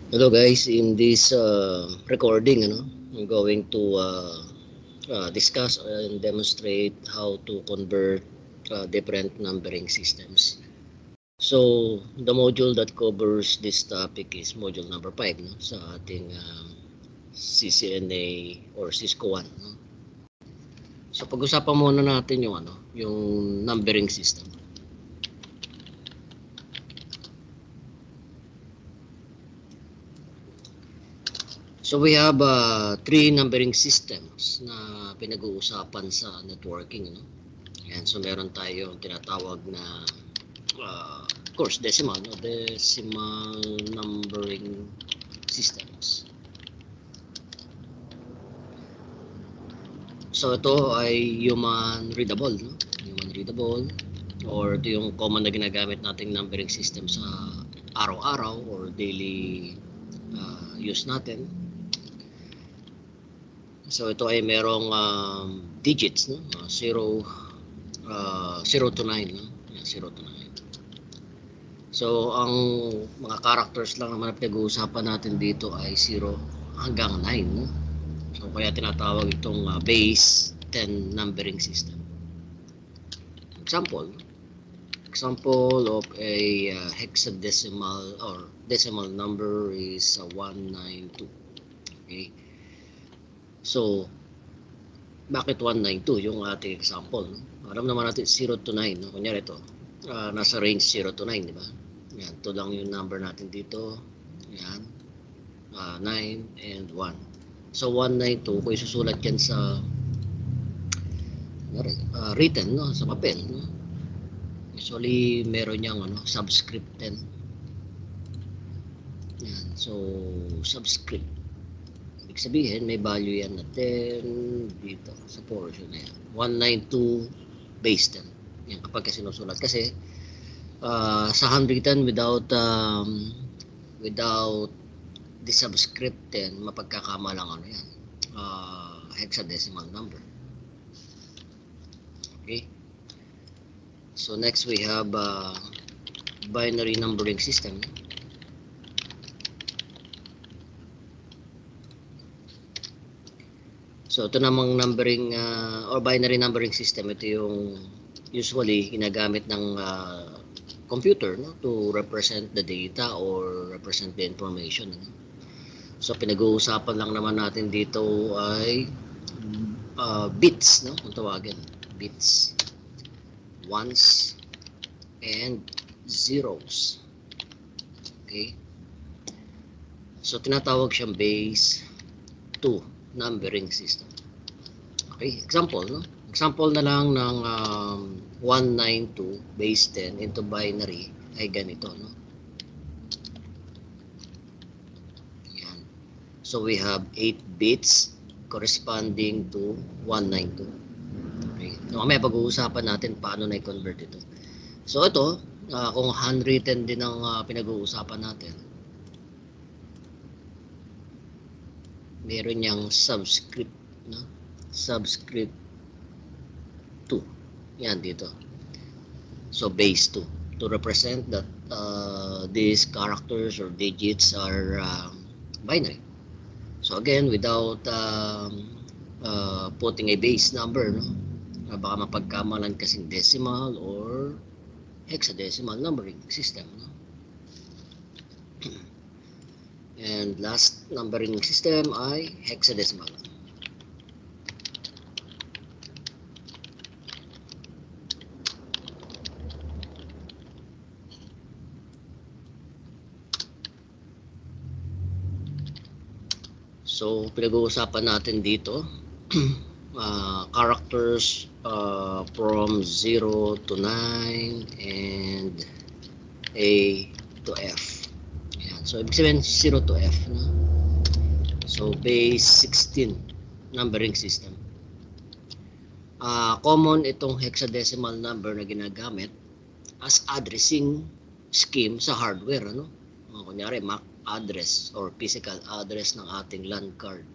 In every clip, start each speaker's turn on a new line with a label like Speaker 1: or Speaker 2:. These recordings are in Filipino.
Speaker 1: Hello guys, in this recording, I'm going to discuss and demonstrate how to convert different numbering systems. So, the module that covers this topic is module number 5 no, sa ating CCNA or Cisco 1. No? So, pag-usapan muna natin yung numbering system. So we have three numbering systems na pinag-uusapan sa networking. No? Ayan, so meron tayong tinatawag na of course decimal, no? Decimal numbering systems. So ito ay human readable, no? Human readable, or ito yung common na ginagamit nating numbering system sa araw-araw or daily use natin. So ito ay merong digits, no? 0 to 9, no? 0 to 9. So ang mga characters lang naman na pinag-uusapan natin dito ay 0 hanggang 9, no? So kaya tinatawag itong base 10 numbering system. Example of a hexadecimal or decimal number is 192. Okay? So, bakit 192 yung ating example? No? Alam naman natin 0 to 9. No? Kunyari ito, nasa range 0 to 9, di ba? Yan, ito lang yung number natin dito. Yan, 9 and 1. So, 192, kung isusulat yan sa written, no? Sa papel, no? Usually, meron niyang subscript 10. Yan, so, subscript. Ibig sabihin, may value yan na 10 dito sa portion na yan. 192 base 10. Yan, kapag sinusulat. Kasi, sa handwritten without the subscript 10, mapagkakamalang yan. Hexadecimal number. Okay. So, next we have binary numbering system. So ito namang numbering or binary numbering system, ito yung usually ginagamit ng computer, no, to represent the data or represent the information. No? So pinag-uusapan lang naman natin dito ay bits, no, kung tawagin, bits, ones and zeros. Okay? So tinatawag siyang base 2 numbering system. Okay, example, no? Example na lang ng 192 base 10 into binary ay ganito, no? Yan. So we have 8 bits corresponding to 192. Okay. So, mamaya pag-uusapan natin paano na i-convert ito. So ito, kung handwritten din ang pinag-uusapan natin, meron niyang subscript, no? Subscript 2. Yan dito. So base 2 to represent that these characters or digits are binary. So again, without putting a base number, no? Baka mapagkamalan kasing decimal or hexadecimal numbering system, no? And last numbering system ay hexadecimal. So, pinag-uusapan natin dito characters from 0 to 9 and A to F. So, ibig sabihin 0 to F. No? So, base 16 numbering system. Common itong hexadecimal number na ginagamit as addressing scheme sa hardware. Ano? Kunyari, MAC address or physical address ng ating LAN card.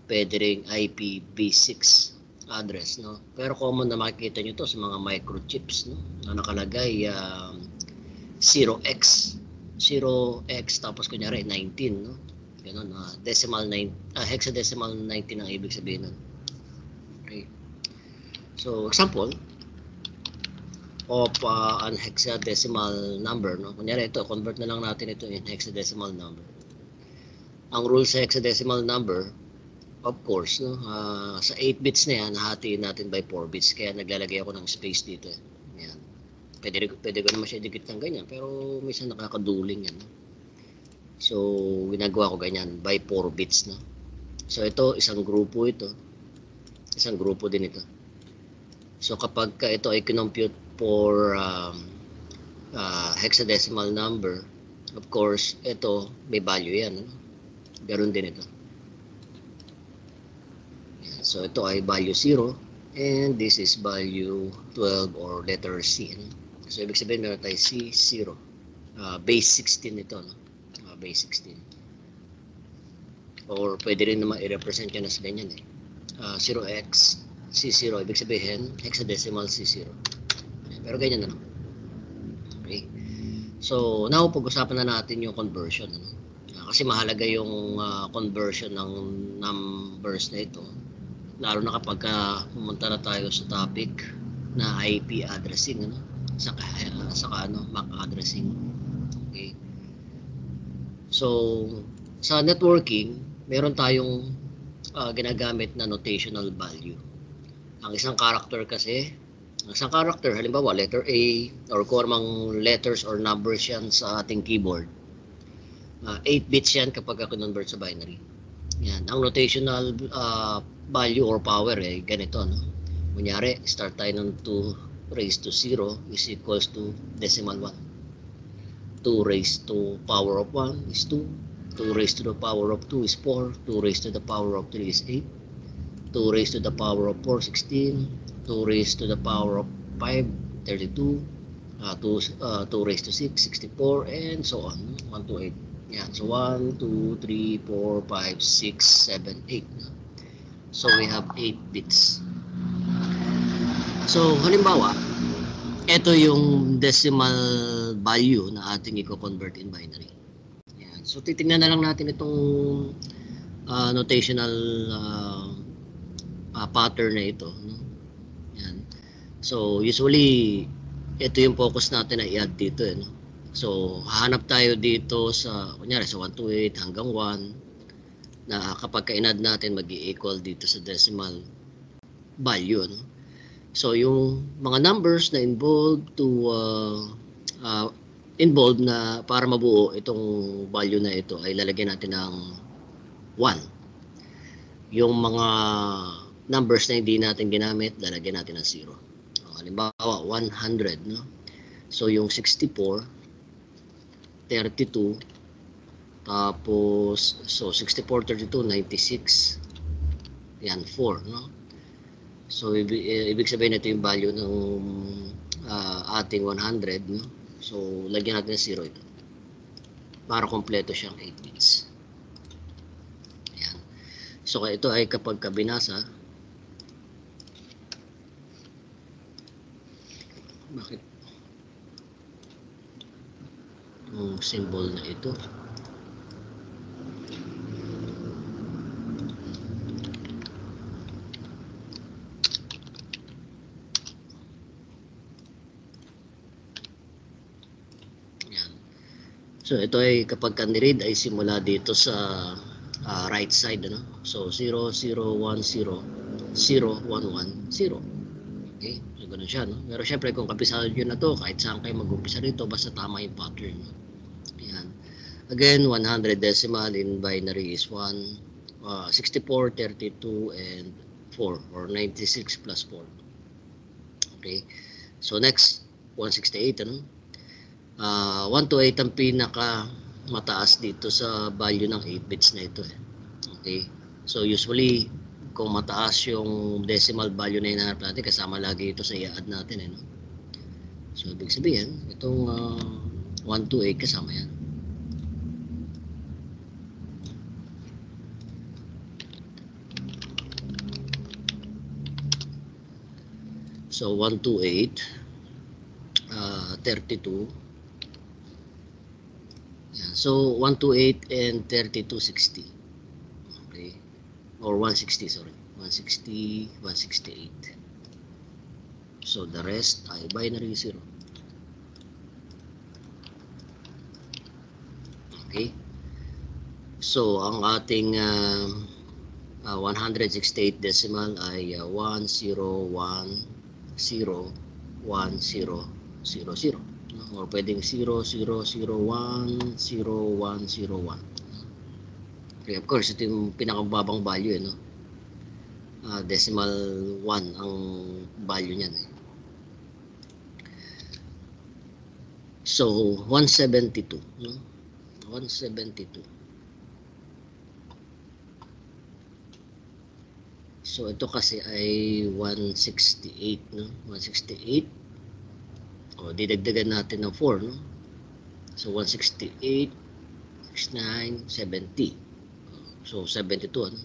Speaker 1: Pwede ring IPv6 address. No? Pero common na makikita nyo to sa mga microchips, no? Na nakalagay 0x 0x tapos kunyari 19, no? Ganun, hexadecimal 19 ang ibig sabihin nun. Okay. So, example of an hexadecimal number, no? Kunyari ito, convert na lang natin ito in hexadecimal number. Ang rule sa hexadecimal number, of course, no, sa 8 bits na yan, nahatiin natin by 4 bits, kaya naglalagay ako ng space dito. Yan. Pwede ko naman siya dikit ng ganyan, pero minsan nakakaduling yan. No? So, ginagawa ko ganyan, by 4 bits. No? So, ito, isang grupo ito. Isang grupo din ito. So, kapag ito ay kinompute for hexadecimal number, of course, ito, may value yan. No? Ganon din ito. Yan. So, ito ay value 0, and this is value 12 or letter C. No? So, ibig sabihin, meron tayo C0. Base 16 ito. No? Base 16. Or pwede rin naman i-represent yan as ganyan. 0x C0, ibig sabihin hexadecimal C0. Pero ganyan na lang. Okay. So, now pag-usapan na natin yung conversion. Ano? Kasi mahalaga yung conversion ng numbers na ito. Lalo na kapag pumunta na tayo sa topic na IP addressing, ano? Saka MAC addressing. Okay. So, sa networking, meron tayong ginagamit na notational value. Ang isang character kasi, halimbawa letter A, or kung anong letters or numbers yan sa ating keyboard, 8 bits yan kapag convert sa binary. Yan. Ang notational value or power ganito. No? Kunyari, start tayo ng 2 raised to 0 is equals to decimal 1. 2 raised to power of 1 is 2. 2 raised to the power of 2 is 4. 2 raised to the power of 3 is 8. 2 raised to the power of 4, 16. 2 raised to the power of 5, 32. 2 raised to 6, 64, and so on. 1 to 8. Yan. So, 1, 2, 3, 4, 5, 6, 7, 8. So, we have 8 bits. So, halimbawa, ito yung decimal value na ating i-convert in binary. Yan. So, titingnan na lang natin itong notational pattern na ito. No? Yan. So, usually, ito yung focus natin na i-add dito. No? So, hahanap tayo dito sa, kunyari, sa 1 to 8 hanggang 1, na kapag ka-inadd natin, mag-i-equal dito sa decimal value. No? So, yung mga numbers na involved na para mabuo itong value na ito ay lalagyan natin ng 1. Yung mga numbers na hindi natin ginamit, lalagyan natin ng 0. Halimbawa, 100. No? So, yung 64, 32, tapos, so 64, 32, 96, yan, 4. No? So, ibig sabihin ito yung value ng ating 100. No? So, lagyan natin ng 0 ito. Para kompleto siyang 8 bits. Ayan. So, ito ay kapag kabinasa, bakit yung symbol na ito? So, ito ay kapag ni-read ay simula dito sa right side. Ano? So, 0, 0, 1, 0, 0, 1, 1, 0. Okay? So, ganun siya. No? Pero syempre, kung kabisado nyo na to, kahit saan kayo mag-umpisa rito, basta tama yung pattern. No? Ayan. Again, 100 decimal in binary is 1, 64, 32, and 4, or 96 plus 4. Okay? So, next, 168, ano? 1 to 8 ang pinaka mataas dito sa value ng 8 bits na ito. Okay? So, usually, kung mataas yung decimal value na hinahanap natin, kasama lagi ito sa i-add natin. No? So, ibig sabihin, itong 1 to 8 kasama yan. So, 1 to 8, 32, Yan. So 128 and 3260. Okay. Or 160, sorry. 160, 168. So the rest ay binary 0. Okay. So ang ating 168 decimal ay 101010000, or pwedeng 00010101. Okay, of course ito yung pinakababang value no? Decimal 1 ang value niyan eh. So 172 no? 172. So ito kasi ay 168 no? 168. O didagdagan natin ng 4 no? So 168, 69, 70. So 72 ano?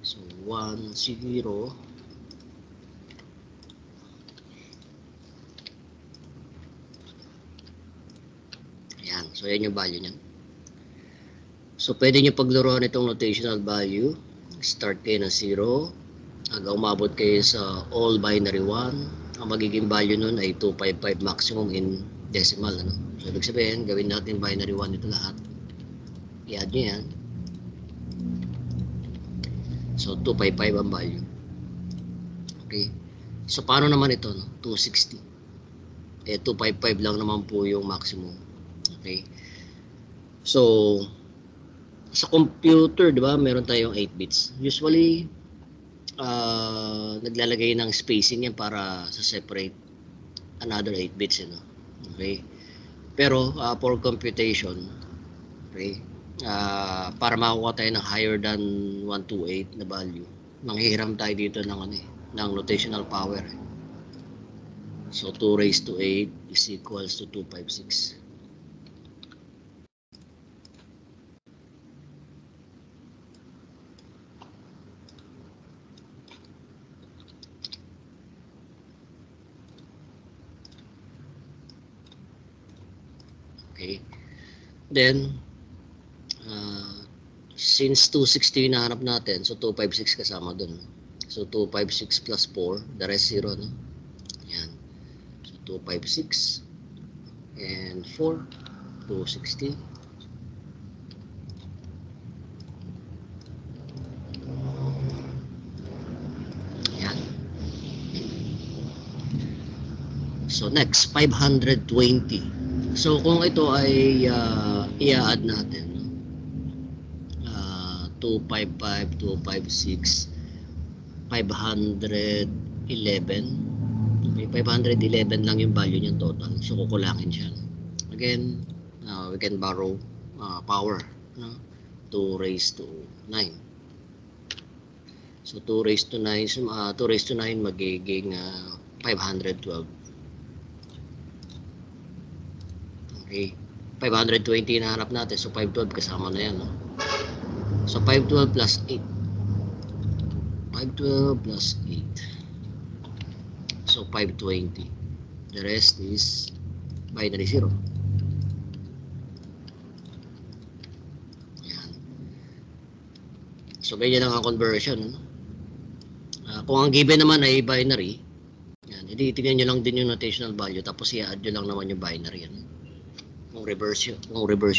Speaker 1: So 1, 0. Ayan. So yan yung value niyan. So pwede nyo paglaruan itong notational value. Start kayo na 0. Hanggang umabot kayo sa all binary 1. Ang magiging value nun ay 255 maximum in decimal. Ano? So ibig sabihin, gawin natin binary 1 ito lahat. I-add nyo yan. So 255 ang value. Okay. So paano naman ito? No? 260. 255 lang naman po yung maximum. Okay. So sa computer, di ba, meron tayong 8 bits. Usually, naglalagay ng spacing yan para sa separate another 8 bits. You know? Okay. Pero for computation, okay, para makuha tayo ng higher than 128 na value, manghihiram tayo dito ng, ng notational power. So 2 raised to 8 is equals to 256. Okay. Then, since 260 yung nahanap natin, so 256 kasama dun. So 256 plus 4, the rest 0, no? Yan. So 256 and 4, 260. Yan. So next, 520. So kung ito ay i-add natin, 255, 256, 511. Okay, 511 lang yung value niyan total. So kukulangin siya. Again, we can borrow power, no? 2 raised to 9. So 2 raised to 9, 2 raised to 9 magiging 512. Okay, 520 na hanap natin. So 512 kasama na yan, no? So 512 plus 8. 512 plus 8. So 520. The rest is binary 0. Yan. So ganyan lang ang conversion. Kung ang given naman ay binary, yan, ititignan nyo lang din yung notational value, tapos i-add nyo lang naman yung binary. Yan. Kung reverse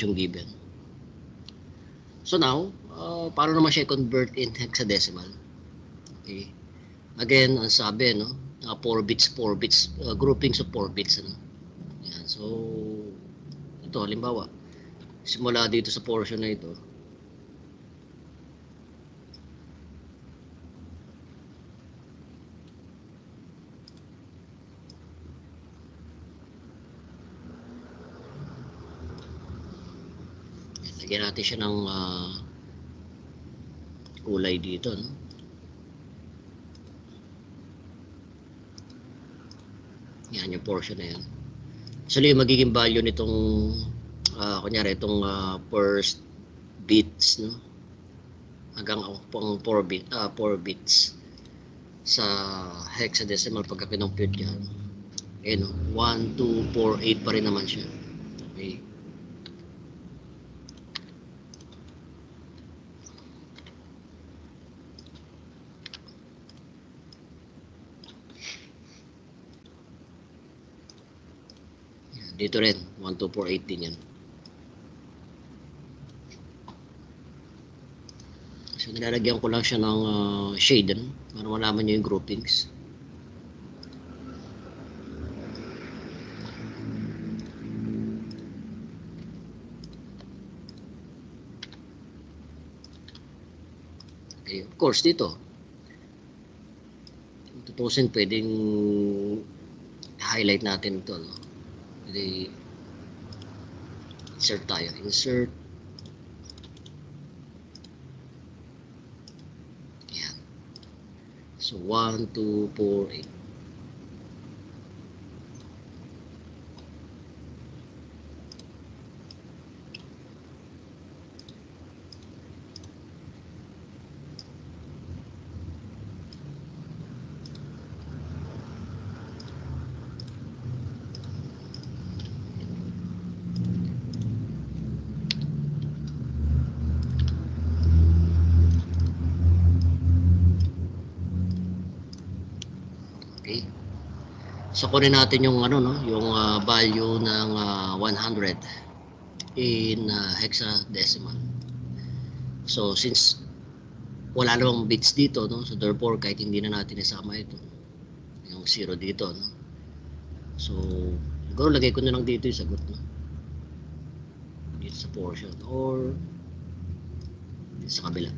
Speaker 1: yung given. So now, paano naman siya convert in hexadecimal? Okay. Again, ang sabi, no? 4 bits, groupings of 4 bits. Ano? Yan. So, ito, halimbawa, simula dito sa portion na ito, lagyan natin siya ng kulay dito, no? Yan yung portion na yan. So yung magiging value nitong kunyari itong first bits, no? Hanggang pang 4 bits sa hexadecimal pagka kinompute yan. Eh, no? 1, 2, 4, 8 pa rin naman siya. Okay. Dito rin, 12488 din yan. So, nilalagyan ko lang siya ng shade, ano? Para malaman nyo yung groupings. Okay, of course, dito. Tutusin, pwedeng highlight natin ito, no? Pwede insert tayo. Insert. Yan. So, 1, 2, 4, 8. Okay. So, kunin natin yung ano, no, yung value ng 100 in hexadecimal. So, since wala namang bits dito, no, so therefore kahit hindi na natin isama ito, yung 0 dito, no. So, siguro lagay ko na lang dito yung sagot, no, dito sa portion or dito sa kabila.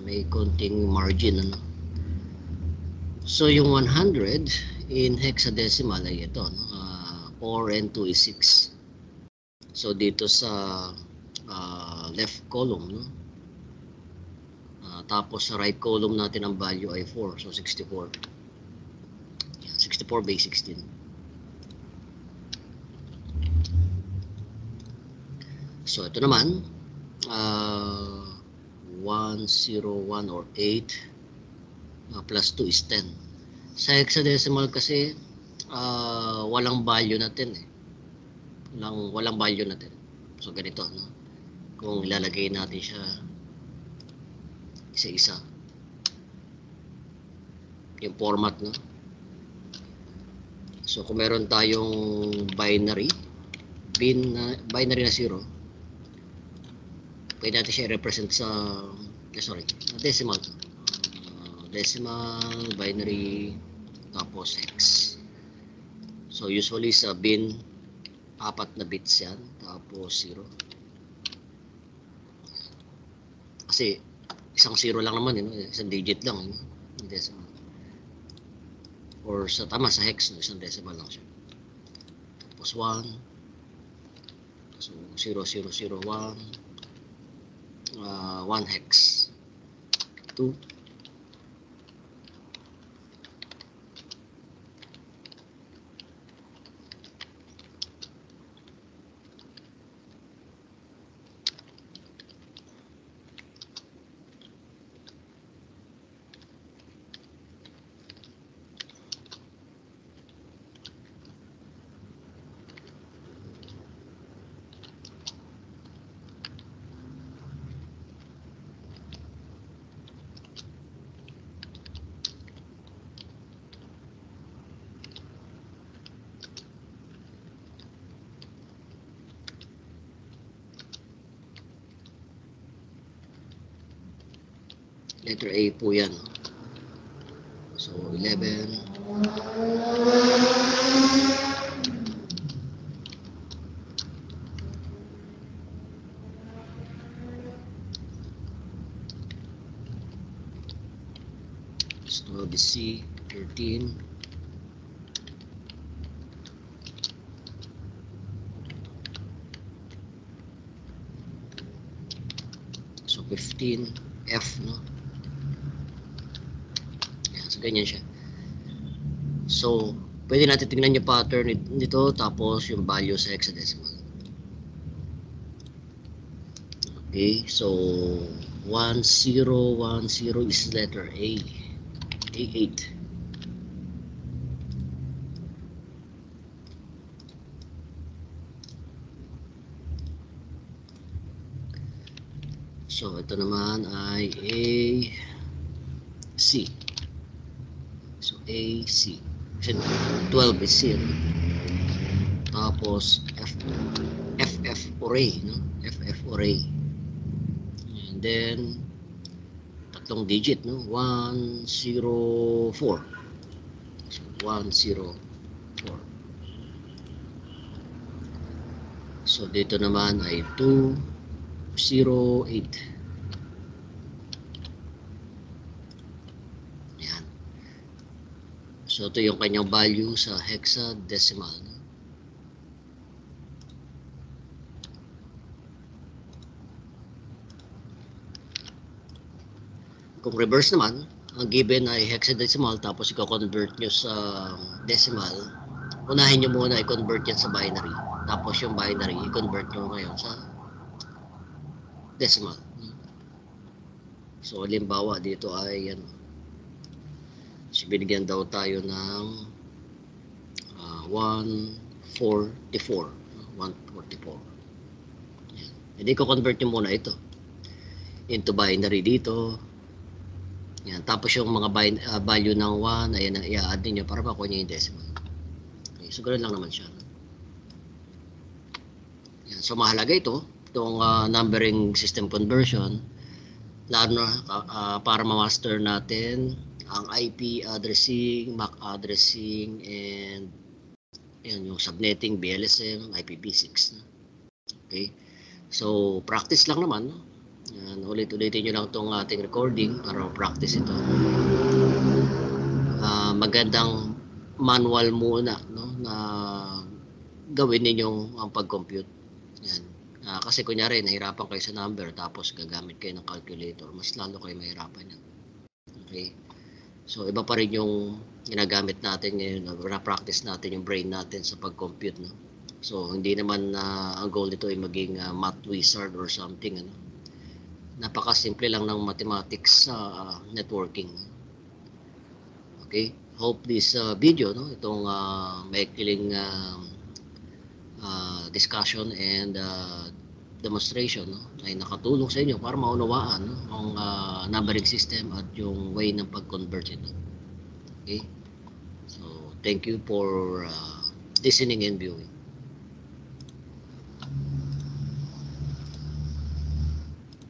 Speaker 1: May konting margin, ano. So yung 100 in hexadecimal ay ito, no? 4 and 2 is 6. So dito sa left column, no? Tapos sa right column natin ang value ay 4, so 64. Yan, 64 base 16. So ito naman 101 or 8 plus 2 is 10. Sa hexadecimal kasi walang value natin eh. Walang value natin. So ganito, no? Kung ilalagay natin siya isa-isa, yung format, no? So kung meron tayong binary na 0, pwede natin siya i-represent sa decimal. Decimal, binary, tapos hex. So usually sa bin, 4 na bits yan, tapos 0. Kasi isang 0 lang naman, isang digit lang, decimal. Or sa hex, isang decimal lang siya. Tapos 1, so 0, 0, 0, 1, 1 hex, 2, letter A po yan, no? So 11, so 12 is C, 13, so 15, F, no? Yan, so ganyan siya. So pwede natin tingnan yung pattern nito, tapos yung value sa hexadecimal. Okay, so 1010 is letter A, A8. So, ito naman ay AC. So, AC. Kasi 12 is C. No? Tapos, FF array. No? FF array. And then, tatlong digit. No? 104. So, 104. So, dito naman ay 208. Yan. So, ito yung kanyang value sa hexadecimal. No? Kung reverse naman, ang given ay hexadecimal tapos i-convert nyo sa decimal, unahin nyo muna i-convert yan sa binary. Tapos yung binary, i-convert nyo ngayon sa decimal. So, halimbawa, dito ay yan. So, binigyan daw tayo ng 144. 144. Yan. Hindi ko convert nyo muna ito into binary dito. Yan. Tapos yung mga value ng 1, ayan ang i-add ninyo para makuha nyo yung decimal. Okay. So, ganoon lang naman siya. Yan. So, mahalaga ito, itong numbering system conversion, lalo na para ma-master natin ang IP addressing, MAC addressing, and yan, yung subnetting, BLSM, IPv6. Okay? So, practice lang naman. No? Yan, ulit-ulitin nyo lang itong ating recording para practice ito. Magandang manual muna, no, na gawin ninyong ang pag-compute. Yan. Kasi kunyari, nahirapan kayo sa number tapos gagamit kayo ng calculator, mas lalo kayo mahirapan yan. Okay? So, iba pa rin yung ginagamit natin ngayon, na-practice natin yung brain natin sa pag-compute. No? So, hindi naman ang goal nito ay maging math wizard or something. Ano? Napaka-simple lang ng mathematics sa networking. Okay? Hope this video, no, itong maikling discussion and demonstration, no, ay nakatulong sa inyo para maunawaan, no, ang numbering system at yung way ng pag-convert ito. Okay? So, thank you for listening and viewing.